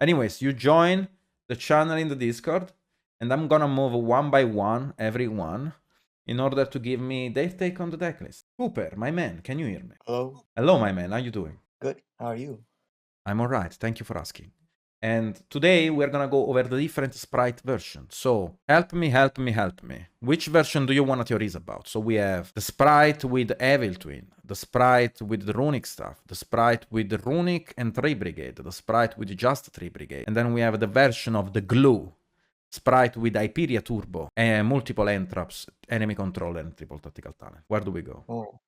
Anyways, you join the channel in the Discord, and I'm gonna move one by one, everyone, in order to give me their take on the deck list. Cooper, my man, can you hear me? Hello. Hello, my man, how you doing? Good. How are you? I'm alright, thank you for asking. And today we're gonna go over the different Spright versions. So help me. Which version do you want theories about? So we have the Spright with Evil Twin, the Spright with the Runic stuff, the Spright with the Runic and 3 Brigade, the Spright with just 3 Brigade, and then we have the version of the Glue, Spright with Hyperia Turbo, and multiple entraps, enemy controller, and triple tactical talent. Where do we go? Oh,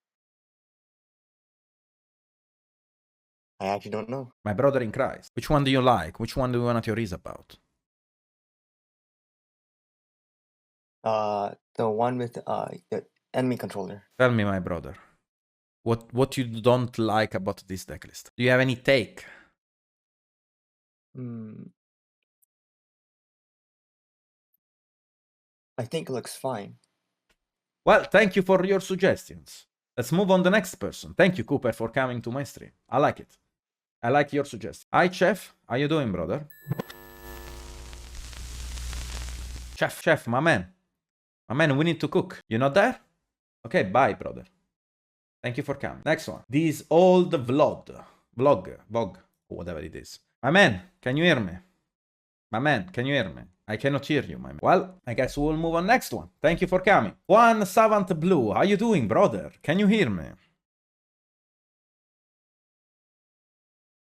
I actually don't know. My brother in Christ. Which one do you like? Which one do you want theories about? The one with the enemy controller. Tell me, my brother. What you don't like about this deck list? Do you have any take? I think it looks fine. Well, thank you for your suggestions. Let's move on to the next person. Thank you, Cooper, for coming to my stream. I like it. I like your suggestion. Hi, Chef. How you doing, brother? Chef, my man. My man, we need to cook. You not there? Okay, bye, brother. Thank you for coming. Next one. This old vlog, or whatever it is. My man, can you hear me? My man, can you hear me? I cannot hear you, my man. Well, I guess we'll move on next one. Thank you for coming. Juan Savant Blue, how you doing, brother? Can you hear me?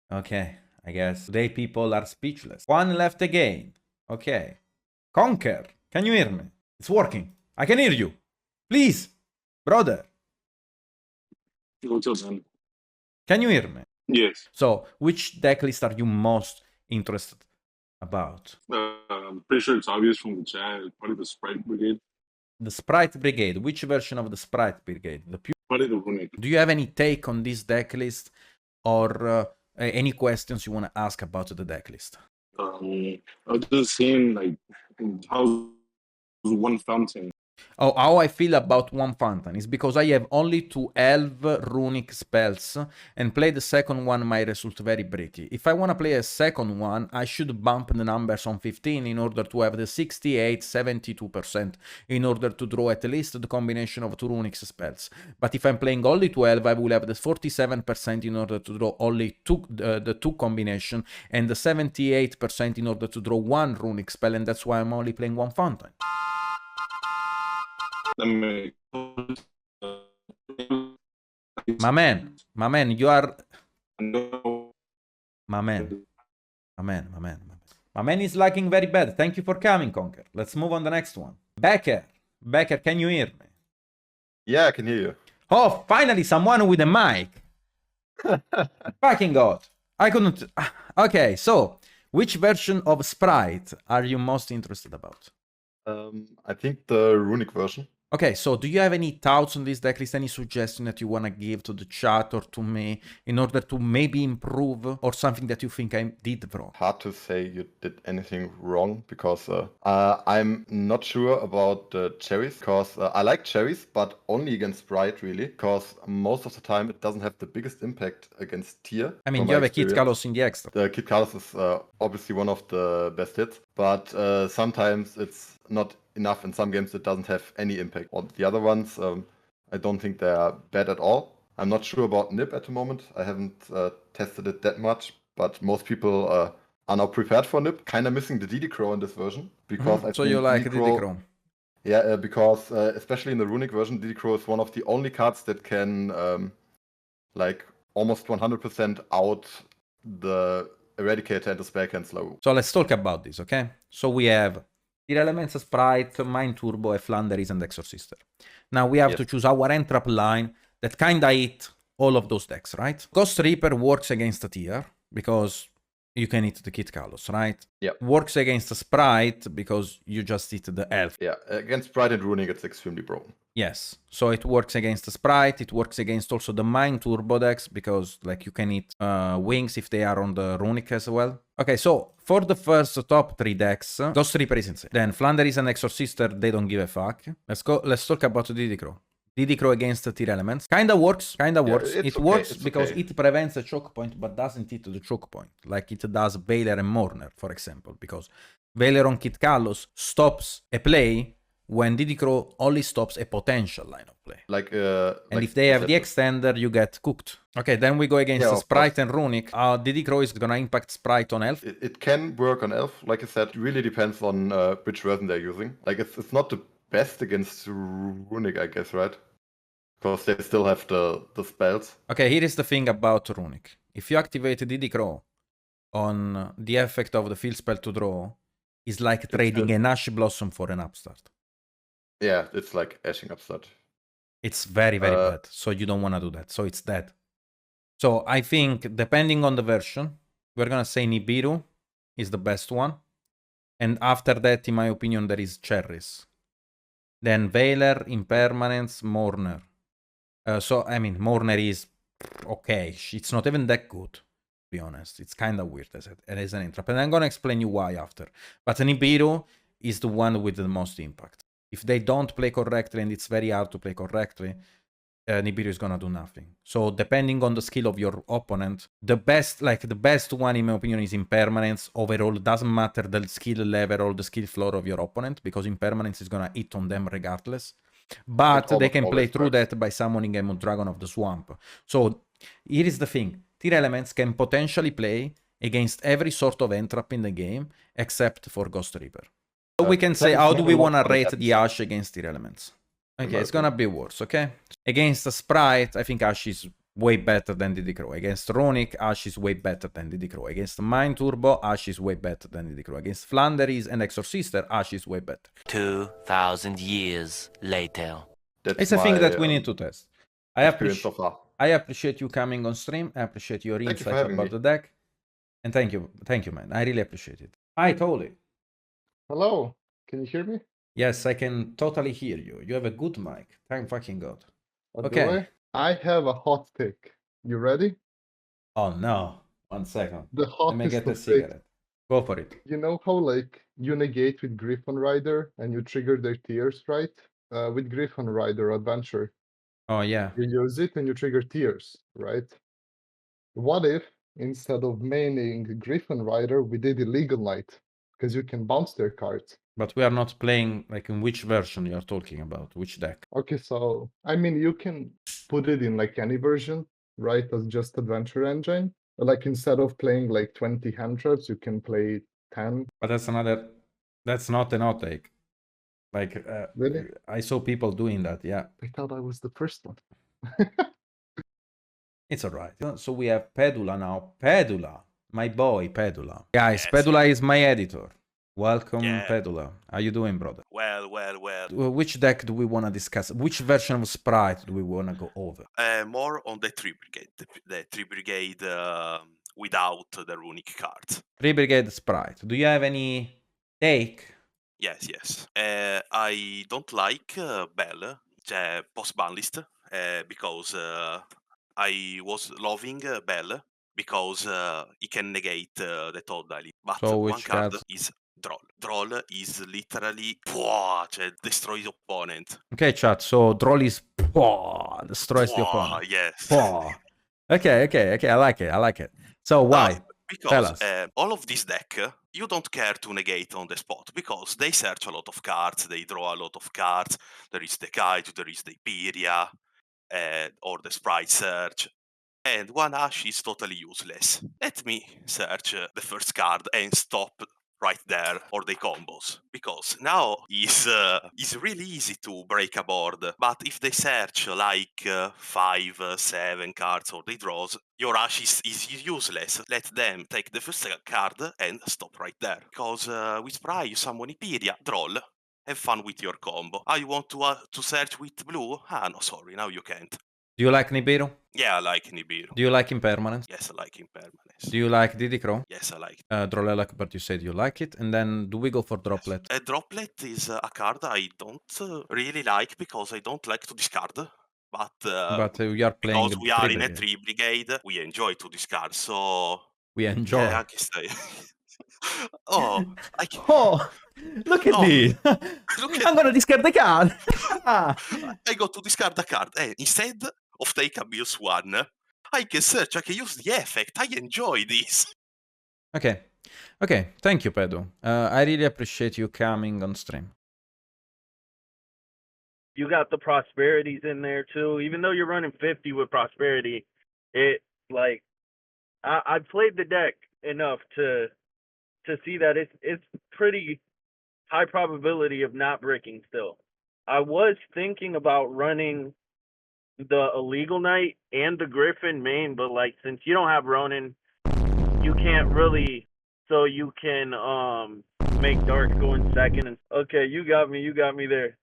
Okay, I guess today people are speechless. One left again. Okay. Conquer, can you hear me? It's working. I can hear you. Please, brother. What's up, man? Can you hear me? Yes. So, which deck list are you most interested about? I'm pretty sure it's obvious from the chat. It's probably the Sprite Brigade. The Spright Brigade. Which version of the Spright Brigade? The pure. Probably the Runic. Do you have any take on this deck list, or any questions you want to ask about the deck list? I was just saying, like, how's one fountain? Oh, how I feel about one fountain is because I have only 12 runic spells, and play the second one might result very pretty. If I want to play a second one, I should bump the numbers on 15 in order to have the 68-72% in order to draw at least the combination of 2 runic spells. But if I'm playing only 12, I will have the 47% in order to draw only the 2 combination, and the 78% in order to draw 1 runic spell, and that's why I'm only playing one fountain. My man, you are... My man is lagging very bad. Thank you for coming, Conquer. Let's move on the next one. Becker, can you hear me? Yeah, I can hear you. Oh, finally someone with a mic. Fucking God. I couldn't... Okay, so, which version of Spright are you most interested about? I think the runic version. Okay, so do you have any thoughts on this deck list? Any suggestion that you want to give to the chat or to me in order to maybe improve, or something that you think I did wrong? Hard to say you did anything wrong, because I'm not sure about the cherries, because I like cherries, but only against Spright, really, because most of the time it doesn't have the biggest impact against tier. I mean, you have a Kit Kalos in the extra. The Kit Kalos is obviously one of the best hits, but sometimes it's not enough. In some games it doesn't have any impact. On the other ones, I don't think they are bad at all. I'm not sure about Nib at the moment. I haven't tested it that much, but most people are now prepared for Nib. Kind of missing the DD Crow in this version, because I so think you like DD Crow? Yeah, because especially in the runic version, DD Crow is one of the only cards that can like almost 100% out the Eradicator and the Spell Canceller. So let's talk about this, okay? So we have Tier Elements, Spright, Mind Turbo, a Flanderis, and Exorcister. Now we have to choose our entrap line that kinda hit all of those decks, right? Ghost Reaper works against a tier because you can hit the Kit Kalos, right? Yeah. Works against a Spright because you just hit the elf. Yeah, against Spright and Runic it's extremely broken. Yes, so it works against the Spright, it works against also the Mind Turbo decks, because like you can hit Wings if they are on the Runic as well. Okay, so for the first top 3 decks, Ghost Reaper is insane. Then Flanderis and Exorcister, they don't give a fuck. Let's talk about the DD Crow. Diddy Crow against the tier elements. Kinda works. Yeah, It it's okay, works it's because okay. it prevents a choke point, but doesn't hit the choke point. Like it does Veiler and Mourner, for example. Because Veiler on Kit Kalos stops a play when Diddy Crow only stops a potential line of play. Like, And like if they I have said, the extender, you get cooked. Okay, then we go against Yeah, the of Spright course. and Runic. Diddy Crow is gonna impact Spright on Elf. it can work on Elf. Like I said, it really depends on which version they're using. Like, it's not the best against Runic, I guess, right? Because they still have the spells. Okay, here is the thing about Runic. If you activate Diddy Crow on the effect of the field spell to draw, is like trading a Nash Blossom for an Upstart. Yeah, it's like Ashing Upstart. It's very, very bad. So you don't want to do that. So it's dead. So I think, depending on the version, we're going to say Nibiru is the best one. And after that, in my opinion, there is Cherries. Then Veiler, Impermanence, Mourner. Mourner is okay. It's not even that good, to be honest. It's kind of weird as an entrap. And I'm going to explain you why after. But Nibiru is the one with the most impact. If they don't play correctly, and it's very hard to play correctly, Nibiru is gonna do nothing. So depending on the skill of your opponent, the best one in my opinion is Impermanence. Overall, doesn't matter the skill level or the skill floor of your opponent, because Impermanence is gonna hit on them regardless. But they can play through that by summoning a Dragon of the Swamp. So here is the thing. Tier elements can potentially play against every sort of entrap in the game, except for Ghost Reaper. So we can say, how do we want to rate the Ash against tier elements? Okay, it's gonna be worse, okay? Against the Spright, I think Ash is way better than Diddy Crow. Against Runic, Ash is way better than Diddy Crow. Against Mind Turbo, Ash is way better than Diddy Crow. Against Flanderies and Exorcister, Ash is way better. 2,000 years later. It's a thing that we need to test. I appreciate you coming on stream. I appreciate your insight about the deck. And thank you, man. I really appreciate it. Hi, Tolly. Hello, can you hear me? Yes, I can totally hear you. You have a good mic. Thank fucking God. Do Okay. I have a hot take. You ready? Oh no. 1 second. The Let me hottest get a of takes. cigarette. Go for it. You know how like you negate with Griffon Rider and you trigger their tears, right? With Griffon Rider Adventure, Oh yeah. you use it and you trigger tears, right? What if instead of maining Griffon Rider, we did Illegal Knight? Because you can bounce their cards. But we are not playing, like, in which version you are talking about, which deck. Okay, so I mean you can put it in like any version, right? As just Adventure Engine. Like instead of playing like 20 hand traps, you can play 10. But that's not an outtake. Like, Really? I saw people doing that, yeah. I thought I was the first one. It's alright. So we have Pedula now. Pedula. My boy, Pedula. Guys, Yes, Pedula is my editor. Welcome, Yeah. Pedula. How you doing, brother? Well. Which deck do we want to discuss? Which version of Spright do we want to go over? More on the 3 Brigade. The 3 Brigade without the runic cards. 3 Brigade Spright. Do you have any take? Yes. I don't like Bell, post-ban list, because I was loving Bell because he can negate the Totally. But So one which card cards? is Droll. Droll is literally destroys opponent. Okay, chat. So Droll is destroys the opponent. Yes. Okay. I like it. So why? Tell Because us. all of this deck, you don't care to negate on the spot because they search a lot of cards, they draw a lot of cards. There is the Kaiju, there is the Imperia, or the Sprite search. And one Ash is totally useless. Let me search the first card and stop right there or the combos, because now is really easy to break a board. But if they search like 5, 7 cards or they draws, your Ash is useless. Let them take the first card and stop right there, because with Spry you summon Imperia, Droll, have fun with your combo. You want to search with blue? No, sorry, now you can't. Do you like Nibiru? Yeah, I like Nibiru. Do you like Impermanence? Yes, I like Impermanence. Do you like Diddy Crow? Yes, I like it. Drolelak, but you said you like it. And then do we go for Droplet? A Droplet is a card I don't really like because I don't like to discard. But We are playing because we are in a 3 3 Brigade, we enjoy to discard. So We enjoy. yeah, anche Oh, Oh, look at Oh, this. look I'm gonna discard the card. Ah. I got to discard a card. Instead of take a -1, I can search, I can use the effect. I enjoy this. Okay. Okay, thank you, Pedu. I really appreciate you coming on stream. You got the prosperities in there too. Even though you're running 50 with prosperity, it like I played the deck enough to see that it's pretty high probability of not bricking still. I was thinking about running the illegal knight and the griffin main, but like since you don't have Ronin, you can't really, so you can make dark go in second. And okay, you got me there.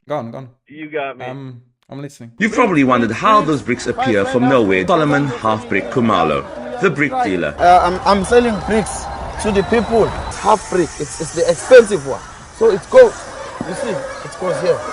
Gone. You got me. I'm listening. You've probably wondered how those bricks appear from nowhere. Solomon Half-Brick Kumalo, the brick dealer. I'm selling bricks to the people. Half brick, it's the expensive one. So it goes, you see, it goes here.